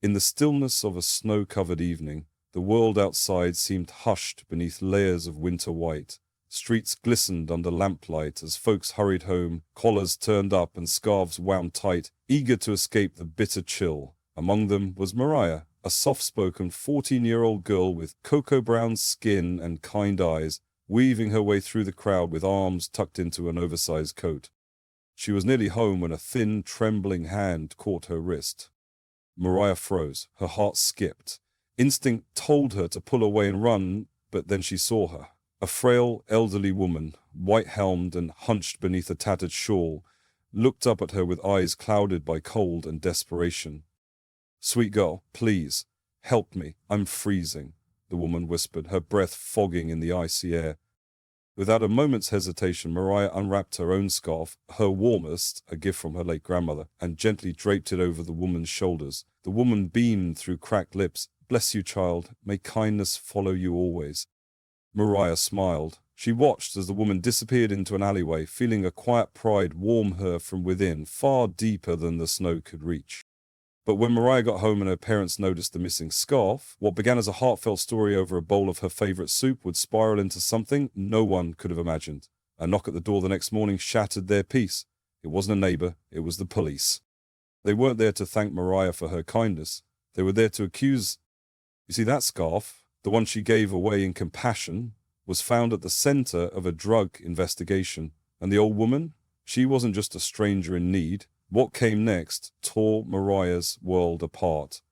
In the stillness of a snow-covered evening, the world outside seemed hushed beneath layers of winter white. Streets glistened under lamplight as folks hurried home, collars turned up and scarves wound tight, eager to escape the bitter chill. Among them was Mariah, a soft-spoken 14-year-old girl with cocoa-brown skin and kind eyes, weaving her way through the crowd with arms tucked into an oversized coat. She was nearly home when a thin, trembling hand caught her wrist. Mariah froze. Her heart skipped. Instinct told her to pull away and run, but then she saw her. A frail, elderly woman, white-helmed and hunched beneath a tattered shawl, looked up at her with eyes clouded by cold and desperation. "Sweet girl, please, help me. I'm freezing," the woman whispered, her breath fogging in the icy air. Without a moment's hesitation, Mariah unwrapped her own scarf, her warmest, a gift from her late grandmother, and gently draped it over the woman's shoulders. The woman beamed through cracked lips. "Bless you, child. May kindness follow you always." Mariah smiled. She watched as the woman disappeared into an alleyway, feeling a quiet pride warm her from within, far deeper than the snow could reach. But when Mariah got home and her parents noticed the missing scarf, what began as a heartfelt story over a bowl of her favorite soup would spiral into something no one could have imagined. A knock at the door the next morning shattered their peace. It wasn't a neighbor, it was the police. They weren't there to thank Mariah for her kindness. They were there to accuse. You see, that scarf, the one she gave away in compassion, was found at the center of a drug investigation. And the old woman? She wasn't just a stranger in need. What came next tore Mariah's world apart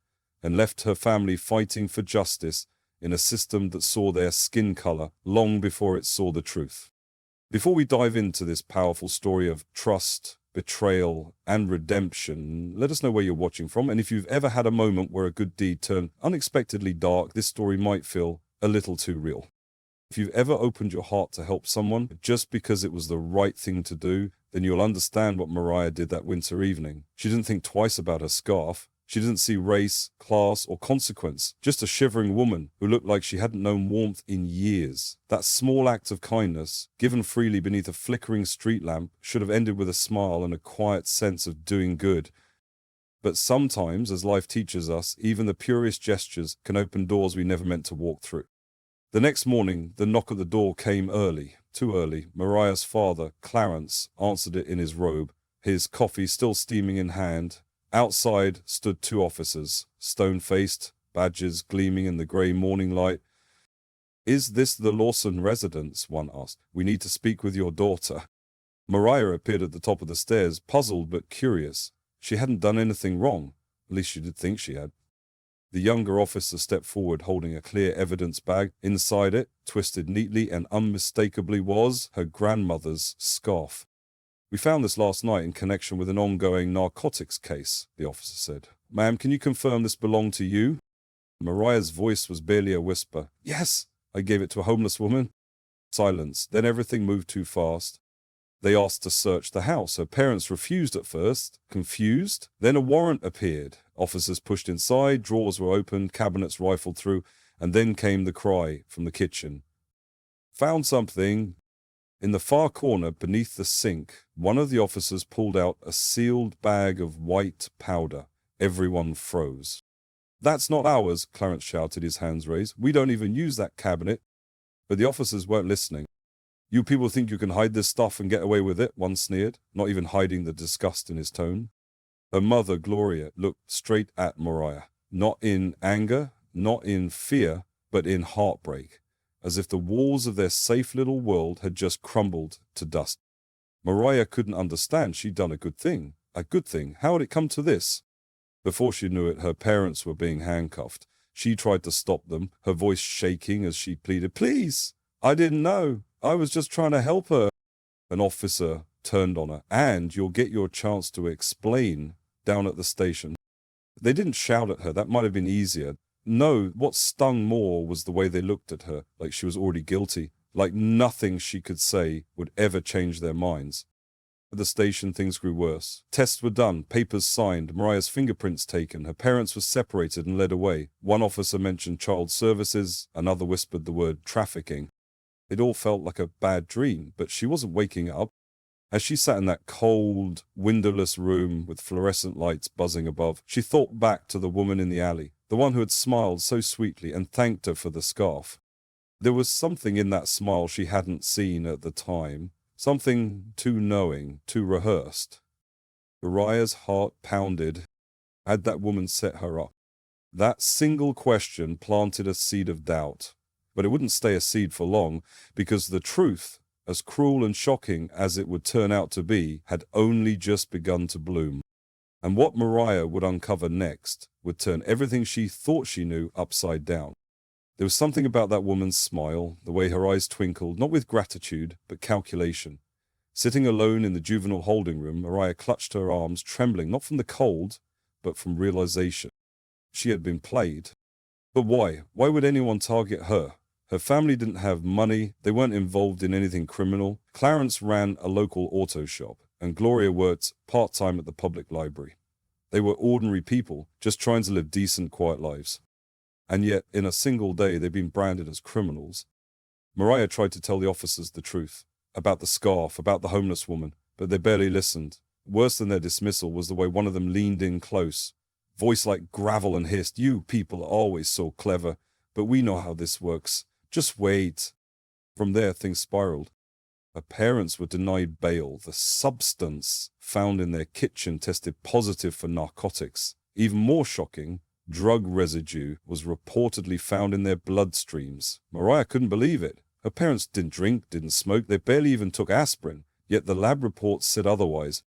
and left her family fighting for justice in a system that saw their skin color long before it saw the truth. Before we dive into this powerful story of trust, betrayal, and redemption, let us know where you're watching from, and if you've ever had a moment where a good deed turned unexpectedly dark, this story might feel a little too real. If you've ever opened your heart to help someone just because it was the right thing to do, then you'll understand what Mariah did that winter evening. She didn't think twice about her scarf. She didn't see race, class, or consequence. Just a shivering woman who looked like she hadn't known warmth in years. That small act of kindness, given freely beneath a flickering street lamp, should have ended with a smile and a quiet sense of doing good. But sometimes, as life teaches us, even the purest gestures can open doors we never meant to walk through. The next morning, the knock at the door came early. Too early. Mariah's father, Clarence, answered it in his robe, his coffee still steaming in hand. Outside stood two officers, stone-faced, badges gleaming in the grey morning light. "Is this the Lawson residence?" one asked. "We need to speak with your daughter." Mariah appeared at the top of the stairs, puzzled but curious. She hadn't done anything wrong. At least she did think she had. The younger officer stepped forward, holding a clear evidence bag. Inside it, twisted neatly and unmistakably, was her grandmother's scarf. "We found this last night in connection with an ongoing narcotics case," the officer said. "Ma'am, can you confirm this belonged to you?" Mariah's voice was barely a whisper. "Yes, I gave it to a homeless woman." Silence. Then everything moved too fast. They asked to search the house. Her parents refused at first, confused. Then a warrant appeared. Officers pushed inside, drawers were opened, cabinets rifled through, and then came the cry from the kitchen. "Found something." In the far corner, beneath the sink, one of the officers pulled out a sealed bag of white powder. Everyone froze. "That's not ours," Clarence shouted, his hands raised. "We don't even use that cabinet." But the officers weren't listening. "You people think you can hide this stuff and get away with it?" one sneered, not even hiding the disgust in his tone. Her mother, Gloria, looked straight at Mariah, not in anger, not in fear, but in heartbreak, as if the walls of their safe little world had just crumbled to dust. Mariah couldn't understand. She'd done a good thing. A good thing. How had it come to this? Before she knew it, her parents were being handcuffed. She tried to stop them, her voice shaking as she pleaded, "Please, I didn't know. I was just trying to help her." An officer turned on her. "And you'll get your chance to explain down at the station." They didn't shout at her. That might have been easier. No, what stung more was the way they looked at her, like she was already guilty, like nothing she could say would ever change their minds. At the station, things grew worse. Tests were done, papers signed, Mariah's fingerprints taken, her parents were separated and led away. One officer mentioned child services, another whispered the word trafficking. It all felt like a bad dream, but she wasn't waking up. As she sat in that cold, windowless room with fluorescent lights buzzing above, she thought back to the woman in the alley, the one who had smiled so sweetly and thanked her for the scarf. There was something in that smile she hadn't seen at the time, something too knowing, too rehearsed. Mariah's heart pounded. Had that woman set her up? That single question planted a seed of doubt. But it wouldn't stay a seed for long, because the truth, as cruel and shocking as it would turn out to be, had only just begun to bloom. And what Mariah would uncover next would turn everything she thought she knew upside down. There was something about that woman's smile, the way her eyes twinkled, not with gratitude, but calculation. Sitting alone in the juvenile holding room, Mariah clutched her arms, trembling not from the cold, but from realization. She had been played. But why? Why would anyone target her? Her family didn't have money, they weren't involved in anything criminal. Clarence ran a local auto shop, and Gloria worked part-time at the public library. They were ordinary people, just trying to live decent, quiet lives. And yet, in a single day, they'd been branded as criminals. Mariah tried to tell the officers the truth, about the scarf, about the homeless woman, but they barely listened. Worse than their dismissal was the way one of them leaned in close, voice like gravel, and hissed, "You people are always so clever, but we know how this works. Just wait." From there, things spiraled. Her parents were denied bail. The substance found in their kitchen tested positive for narcotics. Even more shocking, drug residue was reportedly found in their bloodstreams. Mariah couldn't believe it. Her parents didn't drink, didn't smoke, they barely even took aspirin, yet the lab reports said otherwise.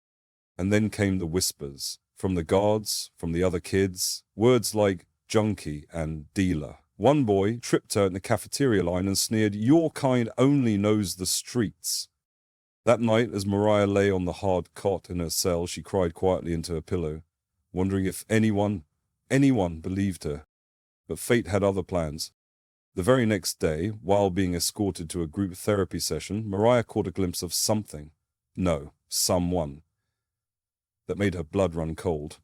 And then came the whispers. From the guards, from the other kids, words like junkie and dealer. One boy tripped her in the cafeteria line and sneered, "Your kind only knows the streets." That night, as Mariah lay on the hard cot in her cell, she cried quietly into her pillow, wondering if anyone believed her. But fate had other plans. The very next day, while being escorted to a group therapy session, Mariah caught a glimpse of something. No, someone. That made her blood run cold.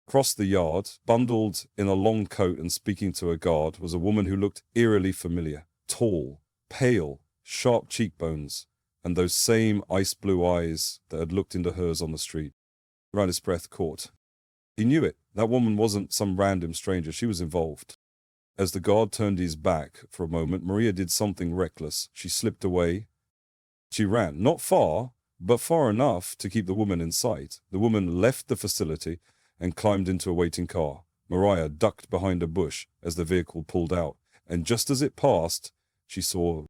Across the yard, bundled in a long coat and speaking to a guard, was a woman who looked eerily familiar. Tall, pale, sharp cheekbones, and those same ice-blue eyes that had looked into hers on the street. Ryan's breath caught. He knew it. That woman wasn't some random stranger. She was involved. As the guard turned his back for a moment, Maria did something reckless. She slipped away. She ran, not far, but far enough to keep the woman in sight. The woman left the facility and climbed into a waiting car. Mariah ducked behind a bush as the vehicle pulled out, and just as it passed, she saw,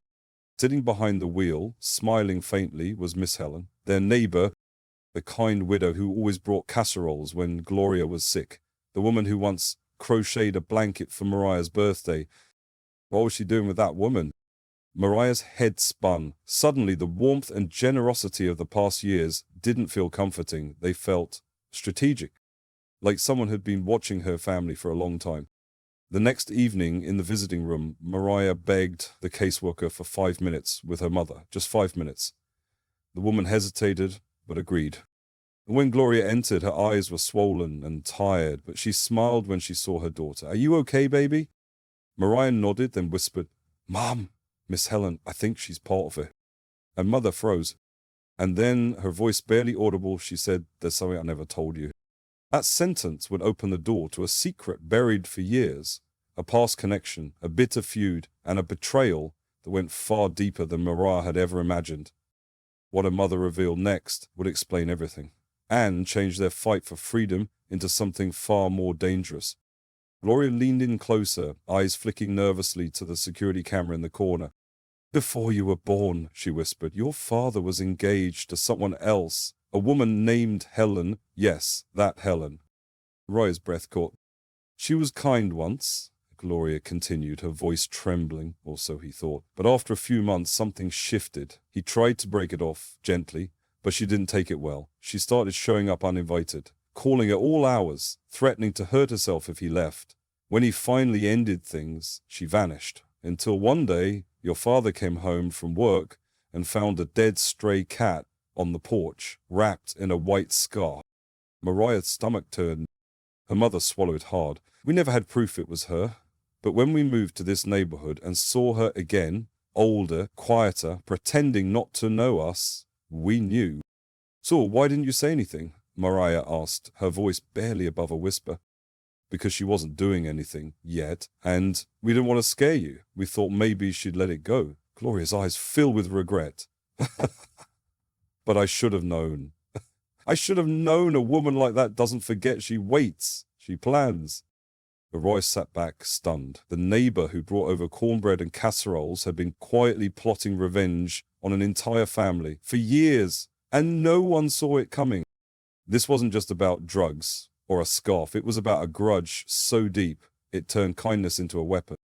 sitting behind the wheel, smiling faintly, was Miss Helen, their neighbor, the kind widow who always brought casseroles when Gloria was sick, the woman who once crocheted a blanket for Mariah's birthday. What was she doing with that woman? Mariah's head spun. Suddenly, the warmth and generosity of the past years didn't feel comforting. They felt strategic, like someone had been watching her family for a long time. The next evening, in the visiting room, Mariah begged the caseworker for 5 minutes with her mother, just 5 minutes. The woman hesitated, but agreed. And when Gloria entered, her eyes were swollen and tired, but she smiled when she saw her daughter. "Are you okay, baby?" Mariah nodded, then whispered, "Mom, Miss Helen, I think she's part of it." And mother froze. And then, her voice barely audible, she said, "There's something I never told you." That sentence would open the door to a secret buried for years, a past connection, a bitter feud, and a betrayal that went far deeper than Mariah had ever imagined. What her mother revealed next would explain everything, and change their fight for freedom into something far more dangerous. Gloria leaned in closer, eyes flicking nervously to the security camera in the corner. "Before you were born," she whispered, "your father was engaged to someone else. A woman named Helen. Yes, that Helen." Mariah's breath caught. "She was kind once," Gloria continued, her voice trembling, or so he thought. But after a few months, something shifted. He tried to break it off, gently, but she didn't take it well. She started showing up uninvited, calling at all hours, threatening to hurt herself if he left. When he finally ended things, she vanished. Until one day, your father came home from work and found a dead stray cat on the porch, wrapped in a white scarf. Mariah's stomach turned. Her mother swallowed hard. "We never had proof it was her. But when we moved to this neighborhood and saw her again, older, quieter, pretending not to know us, we knew." "So, why didn't you say anything?" Mariah asked, her voice barely above a whisper. "Because she wasn't doing anything yet, and we didn't want to scare you. We thought maybe she'd let it go." Gloria's eyes filled with regret. "But I should have known. I should have known a woman like that doesn't forget. She waits. She plans." Roy sat back, stunned. The neighbor who brought over cornbread and casseroles had been quietly plotting revenge on an entire family for years, and no one saw it coming. This wasn't just about drugs or a scarf. It was about a grudge so deep it turned kindness into a weapon.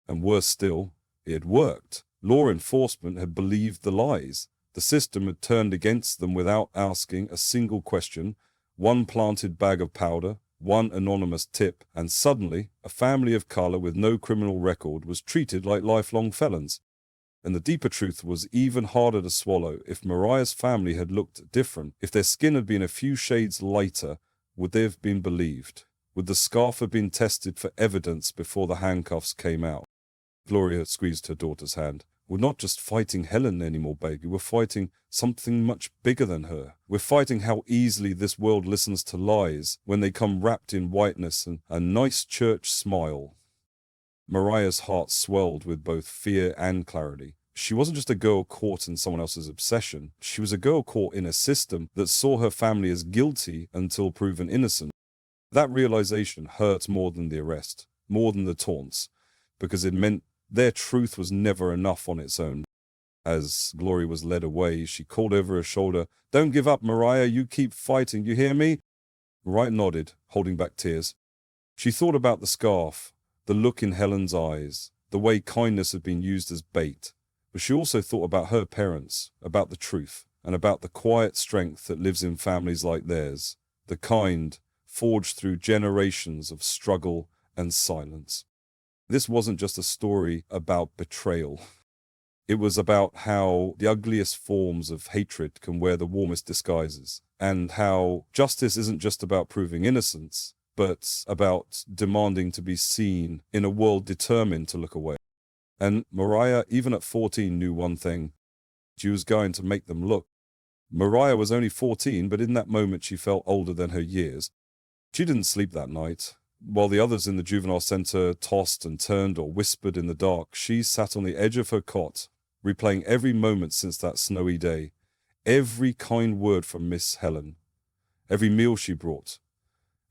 And worse still, it had worked. Law enforcement had believed the lies. The system had turned against them without asking a single question. One planted bag of powder, one anonymous tip, and suddenly a family of color with no criminal record was treated like lifelong felons. And the deeper truth was even harder to swallow. If Mariah's family had looked different, if their skin had been a few shades lighter, would they have been believed? Would the scarf have been tested for evidence before the handcuffs came out? Gloria squeezed her daughter's hand. "We're not just fighting Helen anymore, baby. We're fighting something much bigger than her. We're fighting how easily this world listens to lies when they come wrapped in whiteness and a nice church smile." Mariah's heart swelled with both fear and clarity. She wasn't just a girl caught in someone else's obsession. She was a girl caught in a system that saw her family as guilty until proven innocent. That realization hurt more than the arrest, more than the taunts, because it meant their truth was never enough on its own. As Gloria was led away, she called over her shoulder, "Don't give up, Mariah. You keep fighting. You hear me?" Mariah nodded, holding back tears. She thought about the scarf, the look in Helen's eyes, the way kindness had been used as bait. But she also thought about her parents, about the truth, and about the quiet strength that lives in families like theirs, the kind forged through generations of struggle and silence. This wasn't just a story about betrayal. It was about how the ugliest forms of hatred can wear the warmest disguises, and how justice isn't just about proving innocence, but about demanding to be seen in a world determined to look away. And Mariah, even at 14, knew one thing. She was going to make them look. Mariah was only 14, but in that moment she felt older than her years. She didn't sleep that night. While the others in the juvenile center tossed and turned or whispered in the dark, she sat on the edge of her cot, replaying every moment since that snowy day, every kind word from Miss Helen, every meal she brought,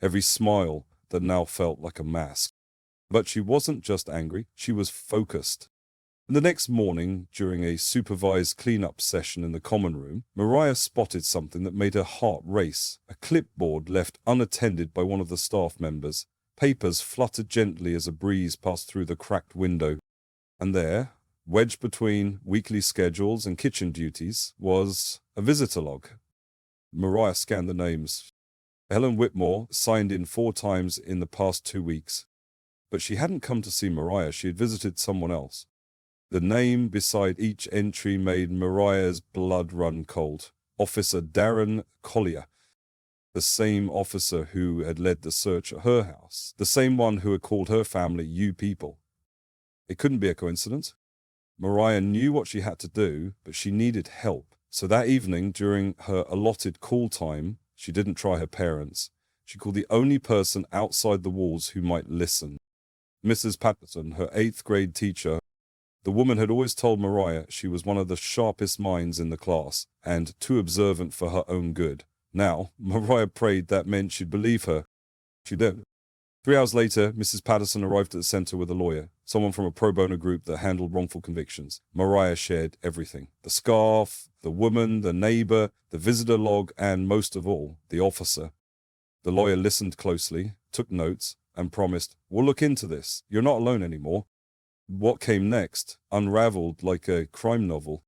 every smile that now felt like a mask. But she wasn't just angry, she was focused. And the next morning, during a supervised cleanup session in the common room, Mariah spotted something that made her heart race. A clipboard left unattended by one of the staff members. Papers fluttered gently as a breeze passed through the cracked window. And there, wedged between weekly schedules and kitchen duties, was a visitor log. Mariah scanned the names. Helen Whitmore signed in 4 times in the past 2 weeks. But she hadn't come to see Mariah, she had visited someone else. The name beside each entry made Mariah's blood run cold. Officer Darren Collier. The same officer who had led the search at her house. The same one who had called her family "you people." It couldn't be a coincidence. Mariah knew what she had to do, but she needed help. So that evening, during her allotted call time, she didn't try her parents. She called the only person outside the walls who might listen. Mrs. Patterson, her 8th grade teacher. The woman had always told Mariah she was one of the sharpest minds in the class, and too observant for her own good. Now, Mariah prayed that meant she'd believe her. She did. 3 hours later, Mrs. Patterson arrived at the center with a lawyer, someone from a pro bono group that handled wrongful convictions. Mariah shared everything. The scarf, the woman, the neighbor, the visitor log, and most of all, the officer. The lawyer listened closely, took notes, and promised, "We'll look into this. You're not alone anymore." What came next unraveled like a crime novel.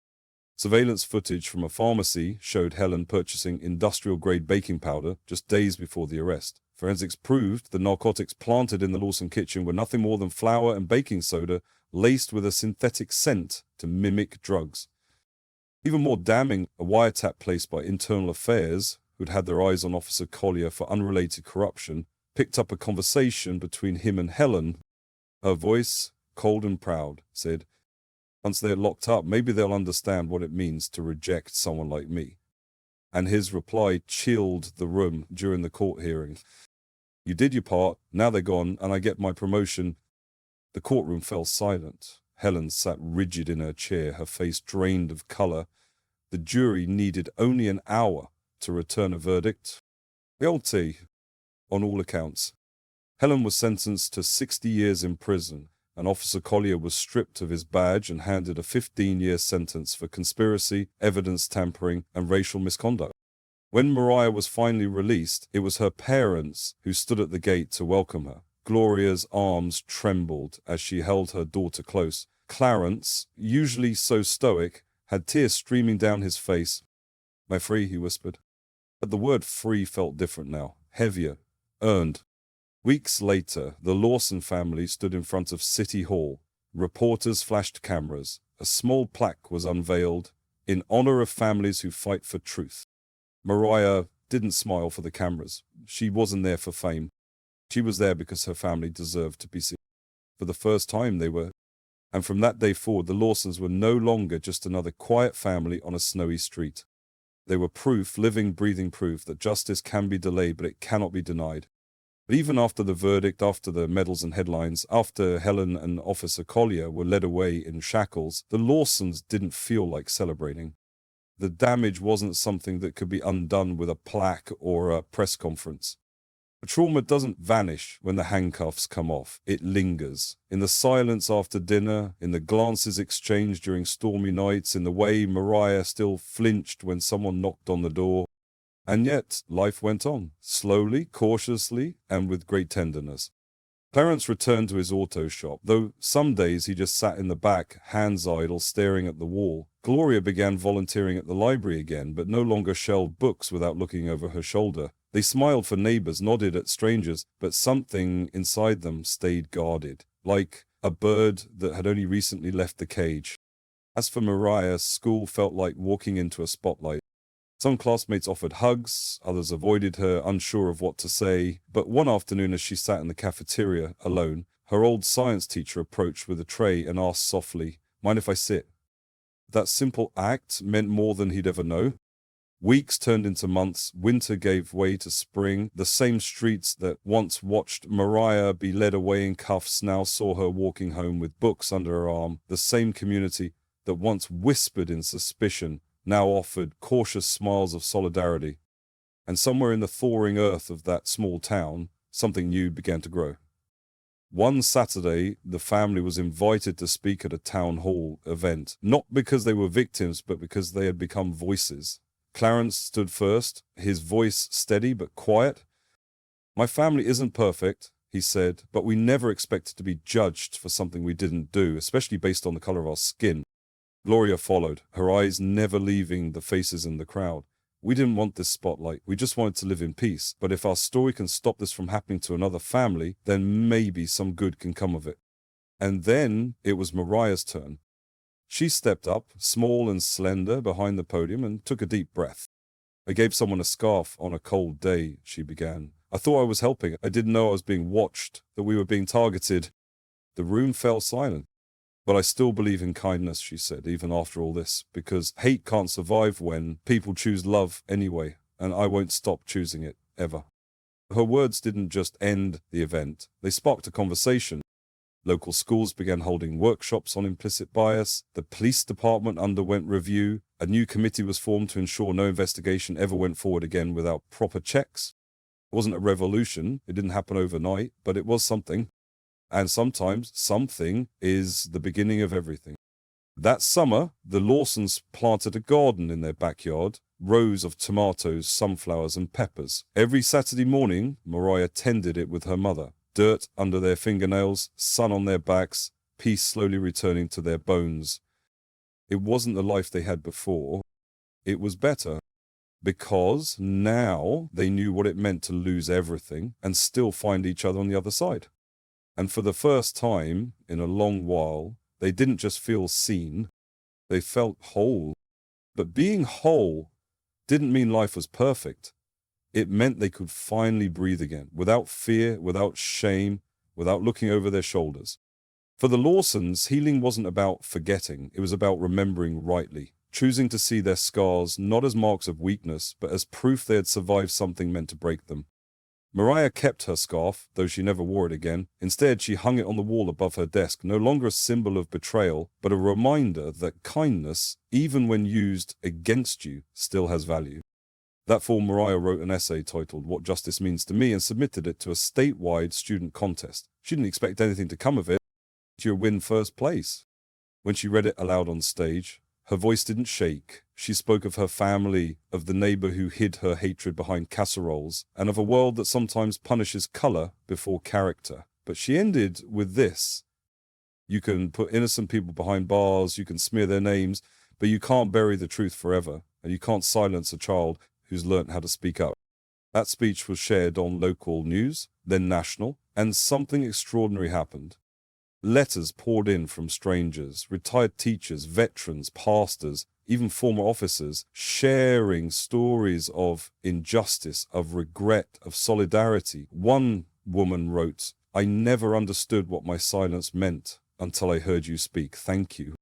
Surveillance footage from a pharmacy showed Helen purchasing industrial-grade baking powder just days before the arrest. Forensics proved the narcotics planted in the Lawson kitchen were nothing more than flour and baking soda laced with a synthetic scent to mimic drugs. Even more damning, a wiretap placed by Internal Affairs, who'd had their eyes on Officer Collier for unrelated corruption, picked up a conversation between him and Helen. Her voice, cold and proud, said, "Once they're locked up, maybe they'll understand what it means to reject someone like me." And his reply chilled the room during the court hearing. You did your part, now they're gone, and I get my promotion. The courtroom fell silent. Helen sat rigid in her chair, her face drained of color. The jury needed only an hour to return a verdict. Guilty, on all accounts. Helen was sentenced to 60 years in prison, and Officer Collier was stripped of his badge and handed a 15-year sentence for conspiracy, evidence tampering, and racial misconduct. When Mariah was finally released, it was her parents who stood at the gate to welcome her. Gloria's arms trembled as she held her daughter close. Clarence, usually so stoic, had tears streaming down his face. "My free," he whispered. But the word free felt different now, heavier, earned. Weeks later, the Lawson family stood in front of City Hall. Reporters flashed cameras. A small plaque was unveiled, "In honor of families who fight for truth." Mariah didn't smile for the cameras. She wasn't there for fame. She was there because her family deserved to be seen. For the first time they were. And from that day forward, the Lawsons were no longer just another quiet family on a snowy street. They were proof, living, breathing proof, that justice can be delayed, but it cannot be denied. But even after the verdict, after the medals and headlines, after Helen and Officer Collier were led away in shackles, the Lawsons didn't feel like celebrating. The damage wasn't something that could be undone with a plaque or a press conference. The trauma doesn't vanish when the handcuffs come off. It lingers. In the silence after dinner, in the glances exchanged during stormy nights, in the way Mariah still flinched when someone knocked on the door. And yet, life went on, slowly, cautiously, and with great tenderness. Clarence returned to his auto shop, though some days he just sat in the back, hands idle, staring at the wall. Gloria began volunteering at the library again, but no longer shelved books without looking over her shoulder. They smiled for neighbors, nodded at strangers, but something inside them stayed guarded, like a bird that had only recently left the cage. As for Mariah, school felt like walking into a spotlight. Some classmates offered hugs, others avoided her, unsure of what to say. But one afternoon, as she sat in the cafeteria alone, her old science teacher approached with a tray and asked softly, "Mind if I sit?" That simple act meant more than he'd ever know. Weeks turned into months, winter gave way to spring. The same streets that once watched Mariah be led away in cuffs now saw her walking home with books under her arm. The same community that once whispered in suspicion now offered cautious smiles of solidarity. And somewhere in the thawing earth of that small town, something new began to grow. One Saturday, the family was invited to speak at a town hall event, not because they were victims, but because they had become voices. Clarence stood first, his voice steady but quiet. "My family isn't perfect," he said, "but we never expected to be judged for something we didn't do, especially based on the color of our skin." Gloria followed, her eyes never leaving the faces in the crowd. "We didn't want this spotlight. We just wanted to live in peace. But if our story can stop this from happening to another family, then maybe some good can come of it." And then it was Mariah's turn. She stepped up, small and slender, behind the podium and took a deep breath. "I gave someone a scarf on a cold day," she began. "I thought I was helping. I didn't know I was being watched, that we were being targeted." The room fell silent. "But I still believe in kindness," she said, "even after all this, because hate can't survive when people choose love anyway, and I won't stop choosing it, ever." Her words didn't just end the event. They sparked a conversation. Local schools began holding workshops on implicit bias. The police department underwent review. A new committee was formed to ensure no investigation ever went forward again without proper checks. It wasn't a revolution. It didn't happen overnight, but it was something. And sometimes something is the beginning of everything. That summer, the Lawsons planted a garden in their backyard, rows of tomatoes, sunflowers, and peppers. Every Saturday morning, Mariah tended it with her mother. Dirt under their fingernails, sun on their backs, peace slowly returning to their bones. It wasn't the life they had before. It was better, because now they knew what it meant to lose everything and still find each other on the other side. And for the first time in a long while, they didn't just feel seen, they felt whole. But being whole didn't mean life was perfect. It meant they could finally breathe again, without fear, without shame, without looking over their shoulders. For the Lawsons, healing wasn't about forgetting, it was about remembering rightly. choosing to see their scars not as marks of weakness, but as proof they had survived something meant to break them. Mariah kept her scarf, though she never wore it again. Instead, she hung it on the wall above her desk, no longer a symbol of betrayal, but a reminder that kindness, even when used against you, still has value. That fall, Mariah wrote an essay titled What Justice Means to Me and submitted it to a statewide student contest. She didn't expect anything to come of it. She'd win first place. When she read it aloud on stage, her voice didn't shake. She spoke of her family, of the neighbor who hid her hatred behind casseroles, and of a world that sometimes punishes color before character. But she ended with this. You can put innocent people behind bars, you can smear their names, but you can't bury the truth forever, and you can't silence a child who's learnt how to speak up. That speech was shared on local news, then national, and something extraordinary happened. Letters poured in from strangers, retired teachers, veterans, pastors, even former officers, sharing stories of injustice, of regret, of solidarity. One woman wrote, "I never understood what my silence meant until I heard you speak. Thank you."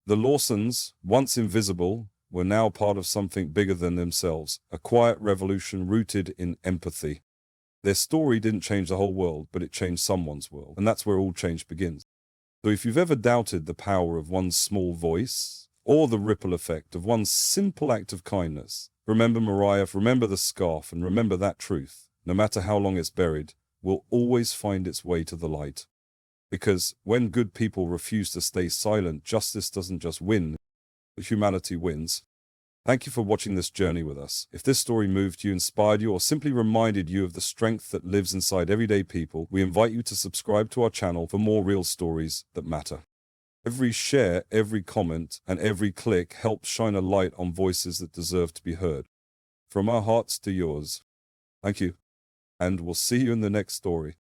The Lawsons, once invisible, were now part of something bigger than themselves, a quiet revolution rooted in empathy. Their story didn't change the whole world, but it changed someone's world, and that's where all change begins. So if you've ever doubted the power of one small voice, or the ripple effect of one simple act of kindness, remember Mariah, remember the scarf, and remember that truth, no matter how long it's buried, will always find its way to the light. Because when good people refuse to stay silent, justice doesn't just win, but humanity wins. Thank you for watching this journey with us. If this story moved you, inspired you, or simply reminded you of the strength that lives inside everyday people, we invite you to subscribe to our channel for more real stories that matter. Every share, every comment, and every click helps shine a light on voices that deserve to be heard. From our hearts to yours. Thank you, and we'll see you in the next story.